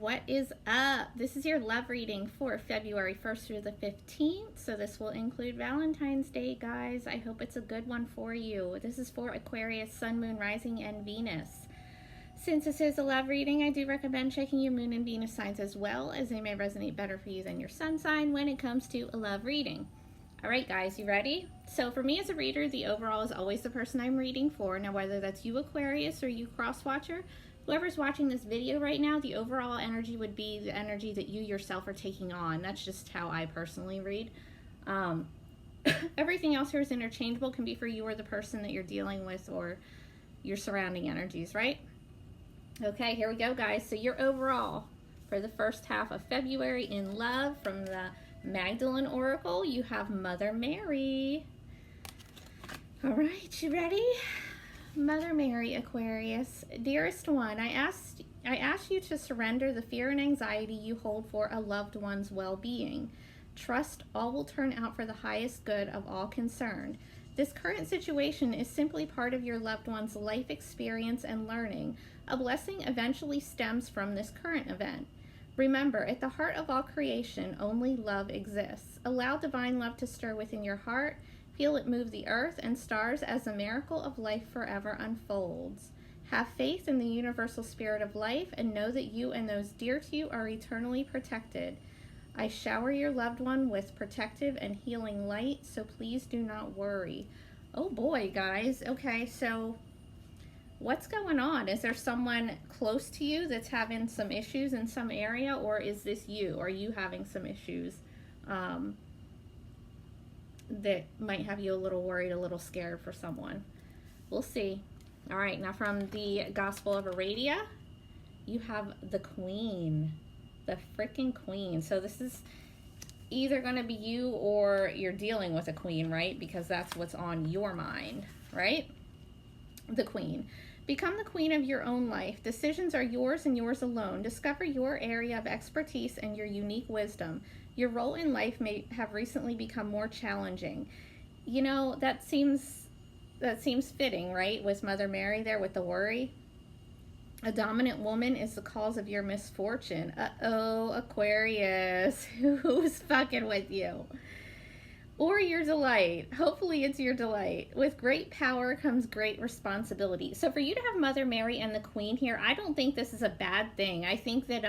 what is up? This is your love reading for February 1st through the 15th. So this will include Valentine's Day, guys. I hope it's a good one for you. This is for Aquarius, Sun, Moon, Rising, and Venus. Since this is a love reading, I do recommend checking your Moon and Venus signs as well, as they may resonate better for you than your Sun sign when it comes to a love reading. All right, guys, you ready? So for me as a reader, the overall is always the person I'm reading for. Now, whether that's you, Aquarius, or you, Cross-Watcher, whoever's watching this video right now, the overall energy would be the energy that you yourself are taking on. That's just how I personally read. Everything else here is interchangeable, can be for you or the person that you're dealing with or your surrounding energies, right? Okay, here we go, guys. So your overall for the first half of February in love from the Magdalene Oracle, you have Mother Mary. All right, you ready? Mother Mary, Aquarius. Dearest one, I ask you to surrender the fear and anxiety you hold for a loved one's well-being. Trust all will turn out for the highest good of all concerned. This current situation is simply part of your loved one's life experience and learning. A blessing eventually stems from this current event. Remember, at the heart of all creation, only love exists. Allow divine love to stir within your heart. Feel it move the earth and stars as the miracle of life forever unfolds. Have faith in the universal spirit of life and know that you and those dear to you are eternally protected. I shower your loved one with protective and healing light, so please do not worry. Oh boy, guys. Okay, so what's going on? Is there someone close to you that's having some issues in some area, or is this you? Are you having some issues that might have you a little worried, a little scared for someone? We'll see. All right, now from the Gospel of Aradia, you have the Queen, the freaking Queen. So this is either going to be you or you're dealing with a queen, right? Because that's what's on your mind, right? The Queen. Become the queen of your own life. Decisions are yours and yours alone. Discover your area of expertise and your unique wisdom. Your role in life may have recently become more challenging. You know, that seems fitting, right? With Mother Mary there with the worry. A dominant woman is the cause of your misfortune. Uh-oh, Aquarius. Who's fucking with you? Or your delight. Hopefully it's your delight. With great power comes great responsibility. So for you to have Mother Mary and the Queen here, I don't think this is a bad thing. I think that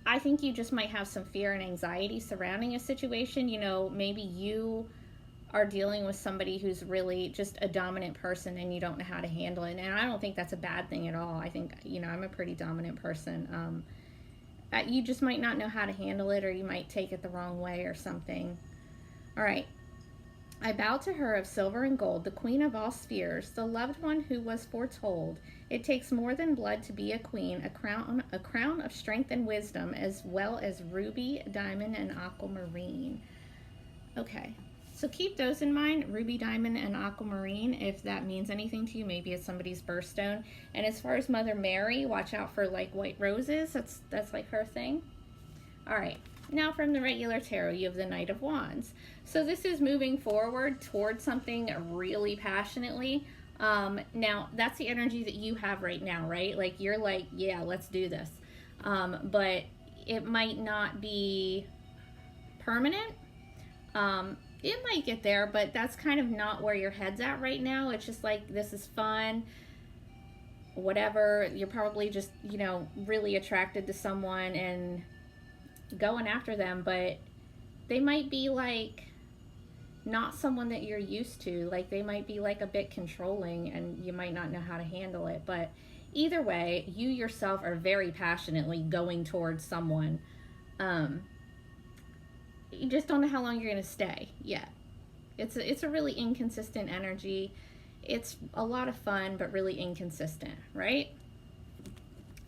I think you just might have some fear and anxiety surrounding a situation. You know, maybe you are dealing with somebody who's really just a dominant person and you don't know how to handle it. And I don't think that's a bad thing at all. I think, you know, I'm a pretty dominant person. You just might not know how to handle it, or you might take it the wrong way or something. All right. I bow to her of silver and gold, the queen of all spheres, the loved one who was foretold. It takes more than blood to be a queen, a crown of strength and wisdom, as well as ruby, diamond, and aquamarine. Okay. So keep those in mind, ruby, diamond, and aquamarine, if that means anything to you. Maybe it's somebody's birthstone. And as far as Mother Mary, watch out for like white roses. That's like her thing. All right. Now from the regular tarot, you have the Knight of Wands. So this is moving forward towards something really passionately. Now that's the energy that you have right now, right? Like you're like, yeah, let's do this. But it might not be permanent. It might get there, but that's kind of not where your head's at right now. It's just like, this is fun, whatever. You're probably just, you know, really attracted to someone and going after them, but they might be like not someone that you're used to. Like they might be like a bit controlling and you might not know how to handle it. But either way, you yourself are very passionately going towards someone. You just don't know how long you're going to stay yet. It's a really inconsistent energy. It's a lot of fun, but really inconsistent, right?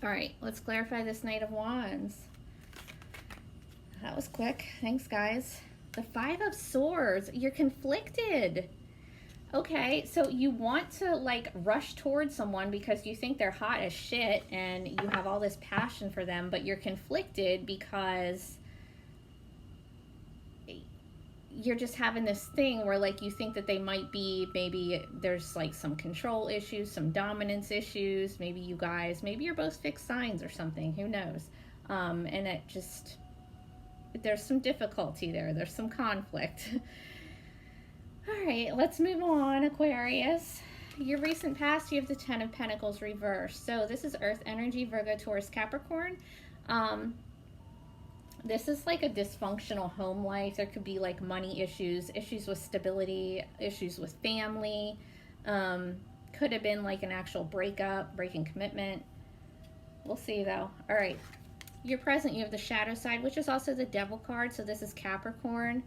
All right, let's clarify this Knight of Wands. That was quick. Thanks, guys. The Five of Swords. You're conflicted. Okay, so you want to like rush towards someone because you think they're hot as shit and you have all this passion for them, but you're conflicted because you're just having this thing where like you think that they might be, maybe there's like some control issues, some dominance issues, maybe you're both fixed signs or something, who knows. And it just, there's some difficulty there's some conflict. All right, let's move on, Aquarius. Your recent past, you have the Ten of Pentacles reversed. So this is Earth energy, Virgo, Taurus, Capricorn. This is like a dysfunctional home life. There could be like money issues, issues with stability, issues with family. Could have been like an actual breakup, breaking commitment. We'll see though. All right. Your present, you have the shadow side, which is also the Devil card. So this is Capricorn.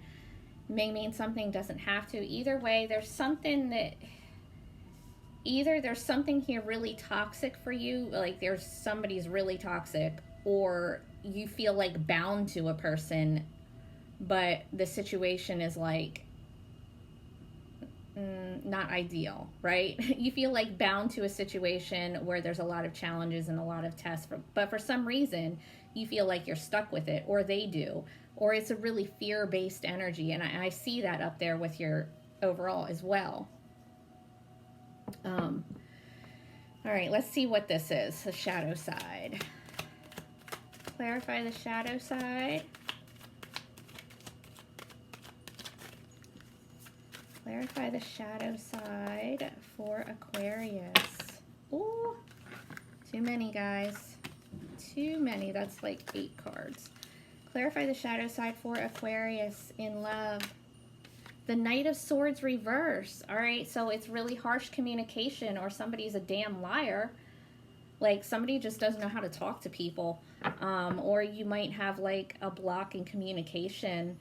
May mean something, doesn't have to. Either way, there's something that, either there's something here really toxic for you, like there's somebody's really toxic, or you feel like bound to a person, but the situation is like not ideal, right? You feel like bound to a situation where there's a lot of challenges and a lot of tests, but for some reason you feel like you're stuck with it, or they do, or it's a really fear-based energy, and I see that up there with your overall as well. All right, let's see what this is, the shadow side. Clarify the shadow side. Clarify the shadow side for Aquarius. Ooh, too many, guys. Too many. That's like 8 cards. Clarify the shadow side for Aquarius in love. The Knight of Swords reverse. All right, so it's really harsh communication, or somebody's a damn liar. Like somebody just doesn't know how to talk to people. Or you might have like a block in communication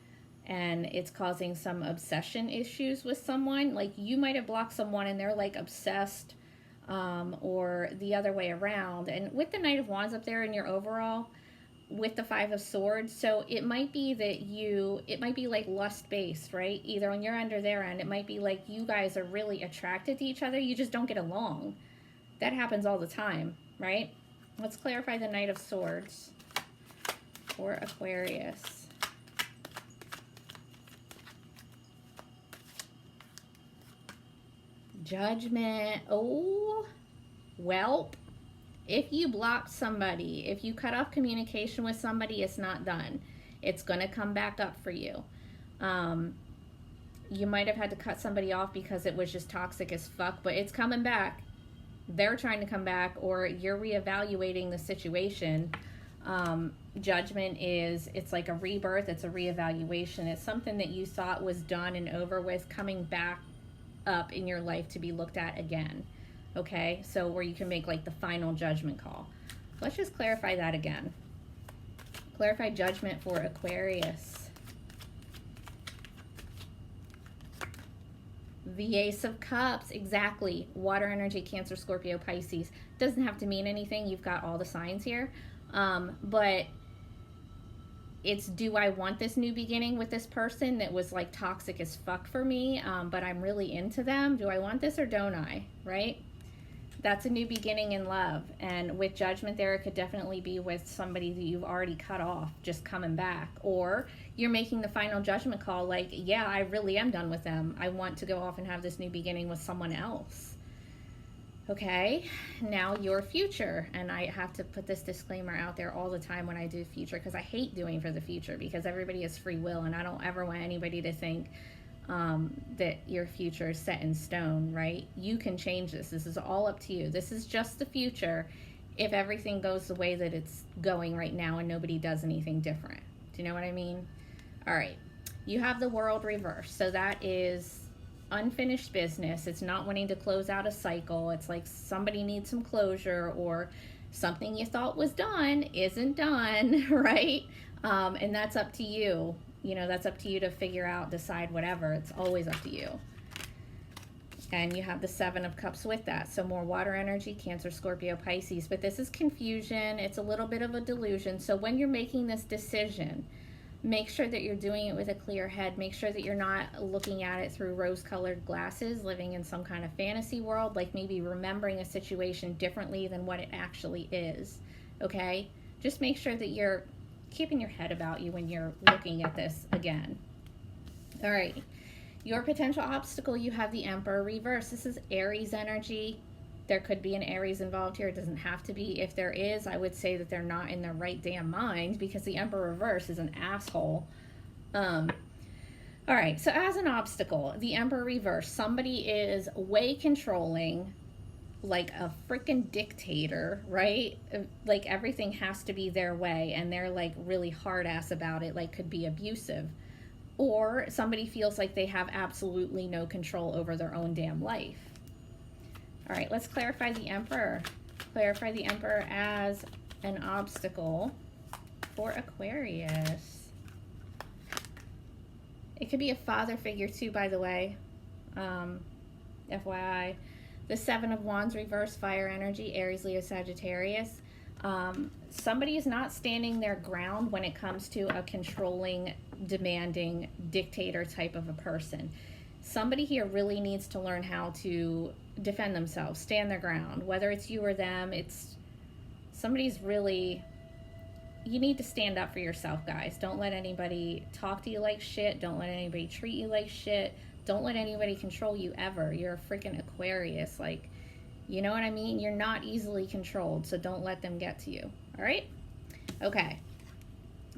and it's causing some obsession issues with someone. Like you might have blocked someone and they're like obsessed, or the other way around. And with the Knight of Wands up there in your overall, with the Five of Swords, so it might be that it might be like lust based, right? Either on your end or their end. It might be like you guys are really attracted to each other, you just don't get along. That happens all the time, right? Let's clarify the Knight of Swords for Aquarius. Judgment. Oh, well, if you block somebody, if you cut off communication with somebody, it's not done. It's going to come back up for you. You might have had to cut somebody off because it was just toxic as fuck, but it's coming back. They're trying to come back, or you're reevaluating the situation. Judgment is, it's like a rebirth. It's a reevaluation. It's something that you thought was done and over with, coming back up in your life to be looked at again. Okay, so where you can make like the final judgment call. Let's just clarify that again. Clarify judgment for Aquarius. The Ace of Cups, exactly. Water energy, Cancer, Scorpio, Pisces. Doesn't have to mean anything. You've got all the signs here. But it's, do I want this new beginning with this person that was like toxic as fuck for me, but I'm really into them? Do I want this or don't I, right? That's a new beginning in love. And with Judgment there, it could definitely be with somebody that you've already cut off, just coming back. Or you're making the final judgment call like, yeah, I really am done with them. I want to go off and have this new beginning with someone else. Okay, now your future. And I have to put this disclaimer out there all the time when I do future, because I hate doing for the future, because everybody has free will, and I don't ever want anybody to think that your future is set in stone, right? You can change this. This is all up to you. This is just the future if everything goes the way that it's going right now and nobody does anything different. Do you know what I mean? All right. You have the World reversed. So that is unfinished business. It's not wanting to close out a cycle. It's like somebody needs some closure, or something you thought was done isn't done, right? And that's up to you. You know, that's up to you to figure out, decide, whatever. It's always up to you. And you have the Seven of Cups with that. So more water energy, Cancer, Scorpio, Pisces. But this is confusion. It's a little bit of a delusion. So when you're making this decision, make sure that you're doing it with a clear head. Make sure that you're not looking at it through rose-colored glasses, living in some kind of fantasy world, like maybe remembering a situation differently than what it actually is. Okay? Just make sure that you're keeping your head about you when you're looking at this again. All right. Your potential obstacle, you have the Emperor reverse. This is Aries energy. There could be an Aries involved here. It doesn't have to be. If there is, I would say that they're not in their right damn mind, because the Emperor reverse is an asshole. All right, so as an obstacle, the Emperor reverse, somebody is way controlling, like a freaking dictator, right? Like everything has to be their way, and they're like really hard ass about it, like could be abusive. Or somebody feels like they have absolutely no control over their own damn life. All right, let's clarify the Emperor. Clarify the Emperor as an obstacle for Aquarius. It could be a father figure too, by the way. FYI. The Seven of Wands reverse, fire energy, Aries, Leo, Sagittarius. Somebody is not standing their ground when it comes to a controlling, demanding dictator type of a person. Somebody here really needs to learn how to defend themselves, stand their ground. Whether it's you or them, it's somebody's really, you need to stand up for yourself, guys. Don't let anybody talk to you like shit. Don't let anybody treat you like shit. Don't let anybody control you ever. You're a freaking Aquarius. Like, you know what I mean? You're not easily controlled, so don't let them get to you. All right? Okay.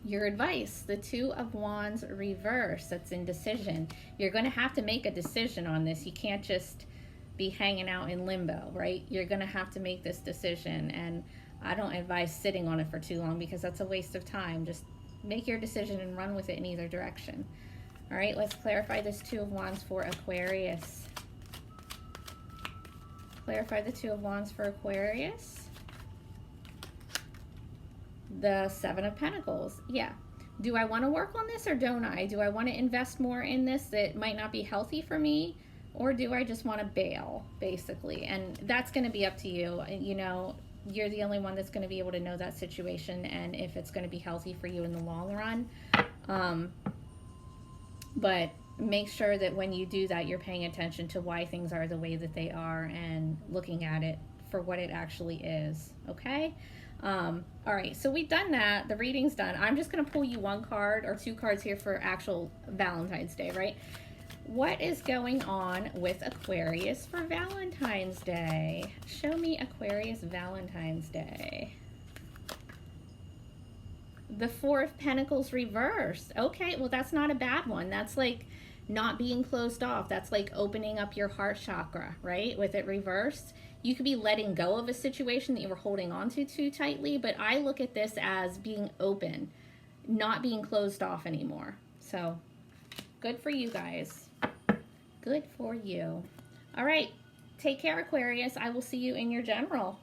Your advice, the Two of Wands reverse, that's indecision. You're going to have to make a decision on this. You can't just be hanging out in limbo, right? You're going to have to make this decision, and I don't advise sitting on it for too long because that's a waste of time. Just make your decision and run with it in either direction. All right, let's clarify this Two of Wands for Aquarius. Clarify the Two of Wands for Aquarius. The Seven of Pentacles. Yeah. Do I want to work on this or don't I? Do I want to invest more in this that might not be healthy for me? Or do I just want to bail, basically? And that's going to be up to you. You know, you're the only one that's going to be able to know that situation and if it's going to be healthy for you in the long run. But make sure that when you do that, you're paying attention to why things are the way that they are and looking at it for what it actually is. Okay? All right, so we've done that. The reading's done. I'm just going to pull you one card or two cards here for actual Valentine's Day, right? What is going on with Aquarius for Valentine's Day? Show me Aquarius Valentine's Day. The Four of Pentacles reversed. Okay, well, that's not a bad one. That's like not being closed off. That's like opening up your heart chakra, right? With it reversed. You could be letting go of a situation that you were holding on to too tightly, but I look at this as being open, not being closed off anymore. So, good for you guys. Good for you. All right, take care, Aquarius. I will see you in your general.